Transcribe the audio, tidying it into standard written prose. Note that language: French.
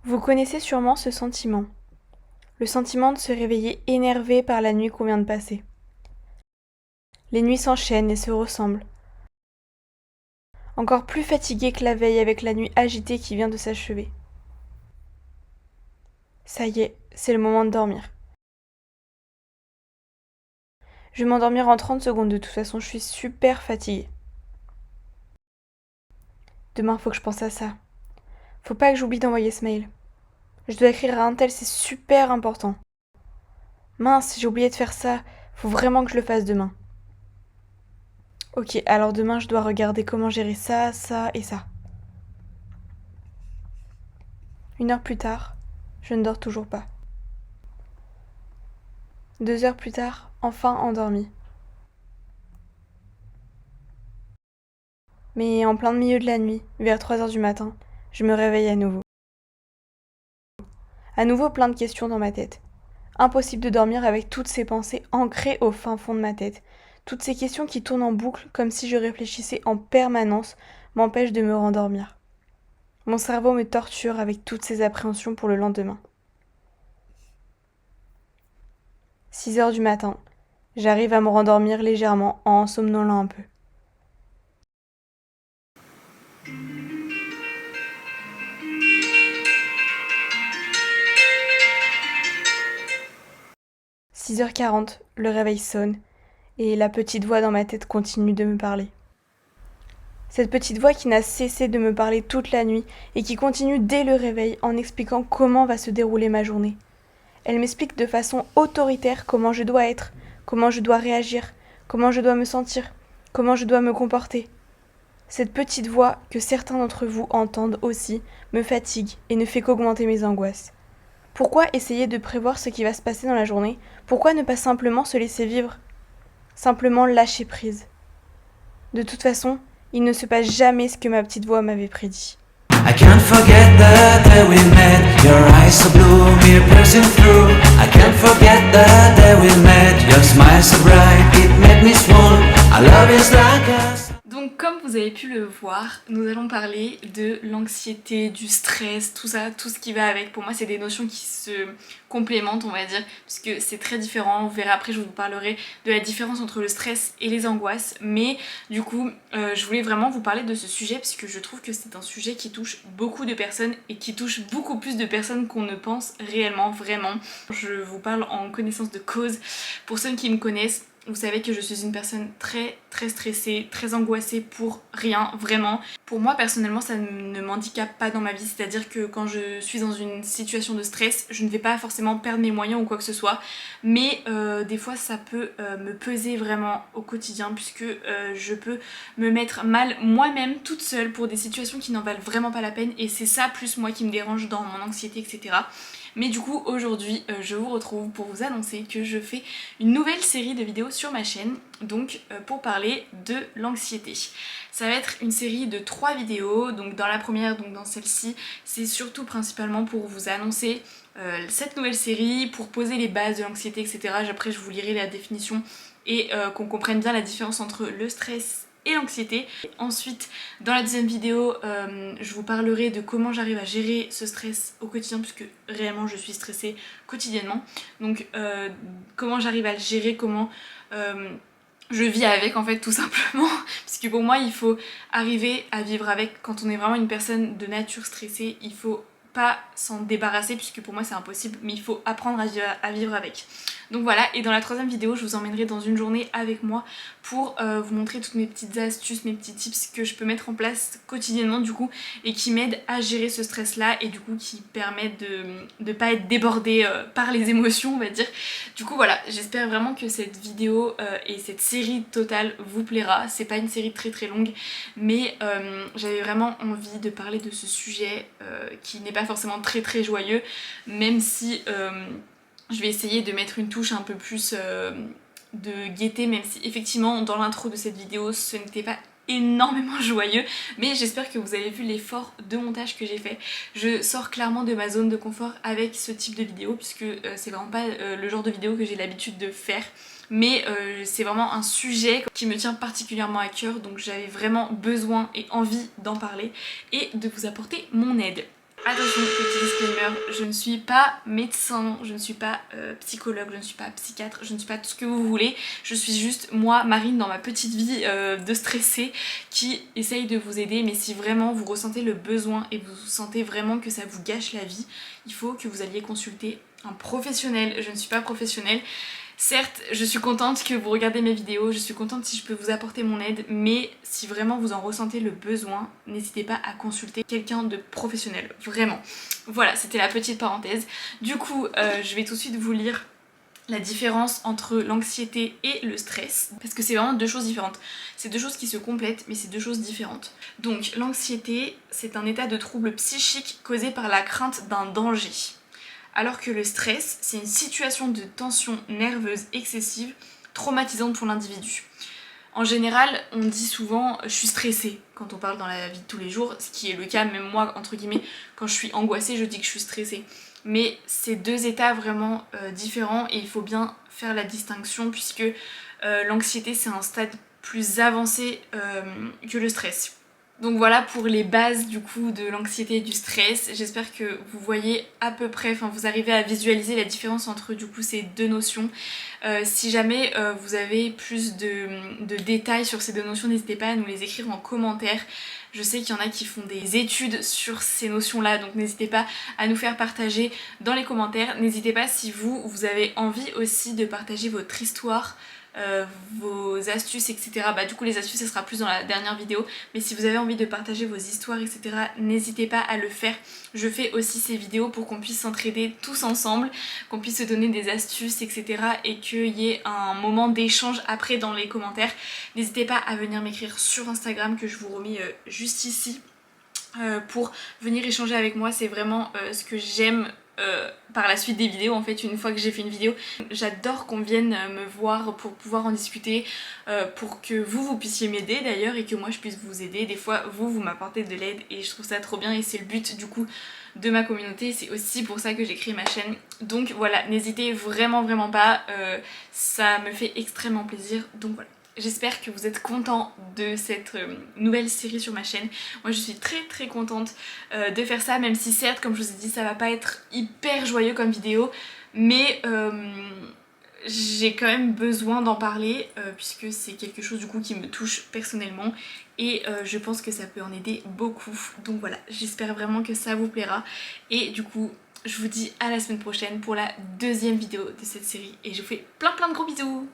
Vous connaissez sûrement ce sentiment. Le sentiment de se réveiller énervé par la nuit qu'on vient de passer. Les nuits s'enchaînent et se ressemblent. Encore plus fatigué que la veille avec la nuit agitée qui vient de s'achever. Ça y est, c'est le moment de dormir. Je vais m'endormir en 30 secondes, de toute façon je suis super fatiguée. Demain faut que je pense à ça. Faut pas que j'oublie d'envoyer ce mail. Je dois écrire à un tel, c'est super important. Mince, j'ai oublié de faire ça. Faut vraiment que je le fasse demain. Ok, alors demain je dois regarder comment gérer ça, ça et ça. 1 heure plus tard, je ne dors toujours pas. 2 heures plus tard, enfin endormi. Mais en plein milieu de la nuit, vers 3 heures du matin, je me réveille à nouveau. À nouveau plein de questions dans ma tête. Impossible de dormir avec toutes ces pensées ancrées au fin fond de ma tête. Toutes ces questions qui tournent en boucle comme si je réfléchissais en permanence m'empêchent de me rendormir. Mon cerveau me torture avec toutes ces appréhensions pour le lendemain. 6 heures du matin, j'arrive à me rendormir légèrement en somnolant un peu. « 6h40, le réveil sonne et la petite voix dans ma tête continue de me parler. Cette petite voix qui n'a cessé de me parler toute la nuit et qui continue dès le réveil en expliquant comment va se dérouler ma journée. Elle m'explique de façon autoritaire comment je dois être, comment je dois réagir, comment je dois me sentir, comment je dois me comporter. Cette petite voix, que certains d'entre vous entendent aussi, me fatigue et ne fait qu'augmenter mes angoisses. Pourquoi essayer de prévoir ce qui va se passer dans la journée? Pourquoi ne pas simplement se laisser vivre? Simplement lâcher prise. De toute façon, il ne se passe jamais ce que ma petite voix m'avait prédit. I can't forget the day we met. Your eyes so blue, me piercing through. I can't forget the day we met. Your smile so bright, it made me swoon. Our love is like us. Donc comme vous avez pu le voir, nous allons parler de l'anxiété, du stress, tout ça, tout ce qui va avec. Pour moi c'est des notions qui se complémentent on va dire, puisque c'est très différent. Vous verrez après, je vous parlerai de la différence entre le stress et les angoisses. Mais du coup, je voulais vraiment vous parler de ce sujet puisque je trouve que c'est un sujet qui touche beaucoup de personnes et qui touche beaucoup plus de personnes qu'on ne pense réellement, vraiment. Je vous parle en connaissance de cause. Pour ceux qui me connaissent, vous savez que je suis une personne très stressée, très angoissée pour rien, vraiment. Pour moi personnellement ça ne m'handicape pas dans ma vie, c'est-à-dire que quand je suis dans une situation de stress, je ne vais pas forcément perdre mes moyens ou quoi que ce soit, mais des fois ça peut me peser vraiment au quotidien puisque je peux me mettre mal moi-même toute seule pour des situations qui n'en valent vraiment pas la peine et c'est ça plus moi qui me dérange dans mon anxiété, etc. Mais du coup aujourd'hui je vous retrouve pour vous annoncer que je fais une nouvelle série de vidéos sur ma chaîne, donc pour parler de l'anxiété. Ça va être une série de 3 vidéos, donc dans la première, donc dans celle-ci, c'est surtout principalement pour vous annoncer cette nouvelle série, pour poser les bases de l'anxiété, etc. Après je vous lirai la définition et qu'on comprenne bien la différence entre le stress et l'anxiété. Ensuite, dans la deuxième vidéo, je vous parlerai de comment j'arrive à gérer ce stress au quotidien, puisque réellement je suis stressée quotidiennement. Donc comment j'arrive à le gérer, comment je vis avec en fait tout simplement, puisque pour moi il faut arriver à vivre avec. Quand on est vraiment une personne de nature stressée, il faut pas s'en débarrasser puisque pour moi c'est impossible, mais il faut apprendre à vivre avec. Donc voilà, et dans la troisième vidéo je vous emmènerai dans une journée avec moi pour vous montrer toutes mes petites astuces, mes petits tips que je peux mettre en place quotidiennement du coup et qui m'aident à gérer ce stress là et du coup qui permettent de pas être débordée par les émotions on va dire. Du coup voilà, j'espère vraiment que cette vidéo et cette série totale vous plaira. C'est pas une série très longue mais j'avais vraiment envie de parler de ce sujet qui n'est pas forcément très joyeux, même si je vais essayer de mettre une touche un peu plus de gaieté, même si effectivement dans l'intro de cette vidéo ce n'était pas énormément joyeux, mais j'espère que vous avez vu l'effort de montage que j'ai fait. Je sors clairement de ma zone de confort avec ce type de vidéo puisque c'est vraiment pas le genre de vidéo que j'ai l'habitude de faire, mais c'est vraiment un sujet qui me tient particulièrement à cœur, donc j'avais vraiment besoin et envie d'en parler et de vous apporter mon aide. Attention, petit disclaimer, je ne suis pas médecin, je ne suis pas psychologue, je ne suis pas psychiatre, je ne suis pas tout ce que vous voulez. Je suis juste moi, Marine, dans ma petite vie de stressée qui essaye de vous aider. Mais si vraiment vous ressentez le besoin et vous sentez vraiment que ça vous gâche la vie, il faut que vous alliez consulter un professionnel. Je ne suis pas professionnelle. Certes, je suis contente que vous regardez mes vidéos, je suis contente si je peux vous apporter mon aide, mais si vraiment vous en ressentez le besoin, n'hésitez pas à consulter quelqu'un de professionnel, vraiment. Voilà, c'était la petite parenthèse. Du coup, je vais tout de suite vous lire la différence entre l'anxiété et le stress, parce que c'est vraiment deux choses différentes. C'est deux choses qui se complètent, mais c'est deux choses différentes. Donc, l'anxiété, c'est un état de trouble psychique causé par la crainte d'un danger. Alors que le stress, c'est une situation de tension nerveuse excessive, traumatisante pour l'individu. En général, on dit souvent « je suis stressée » quand on parle dans la vie de tous les jours, ce qui est le cas, même moi, entre guillemets, quand je suis angoissée, je dis que je suis stressée. Mais c'est deux états vraiment différents et il faut bien faire la distinction puisque l'anxiété, c'est un stade plus avancé que le stress. Donc voilà pour les bases du coup de l'anxiété et du stress. J'espère que vous voyez à peu près, enfin vous arrivez à visualiser la différence entre du coup ces deux notions. Si jamais vous avez plus de détails sur ces deux notions, n'hésitez pas à nous les écrire en commentaire. Je sais qu'il y en a qui font des études sur ces notions-là, donc n'hésitez pas à nous faire partager dans les commentaires. N'hésitez pas si vous avez envie aussi de partager votre histoire, vos astuces, etc. Bah du coup les astuces ça sera plus dans la dernière vidéo, mais si vous avez envie de partager vos histoires, etc. n'hésitez pas à le faire. Je fais aussi ces vidéos pour qu'on puisse s'entraider tous ensemble, qu'on puisse se donner des astuces, etc. et qu'il y ait un moment d'échange après dans les commentaires. N'hésitez pas à venir m'écrire sur Instagram que je vous remis juste ici pour venir échanger avec moi. C'est vraiment ce que j'aime par la suite des vidéos. En fait, une fois que j'ai fait une vidéo, j'adore qu'on vienne me voir pour pouvoir en discuter, pour que vous puissiez m'aider d'ailleurs et que moi je puisse vous aider. Des fois vous m'apportez de l'aide et je trouve ça trop bien et c'est le but du coup de ma communauté, c'est aussi pour ça que j'ai créé ma chaîne. Donc voilà, n'hésitez vraiment pas, ça me fait extrêmement plaisir, donc voilà. J'espère que vous êtes contents de cette nouvelle série sur ma chaîne. Moi je suis très contente de faire ça, même si certes, comme je vous ai dit, ça va pas être hyper joyeux comme vidéo, mais j'ai quand même besoin d'en parler puisque c'est quelque chose du coup qui me touche personnellement et je pense que ça peut en aider beaucoup. Donc voilà, j'espère vraiment que ça vous plaira et du coup je vous dis à la semaine prochaine pour la deuxième vidéo de cette série et je vous fais plein de gros bisous.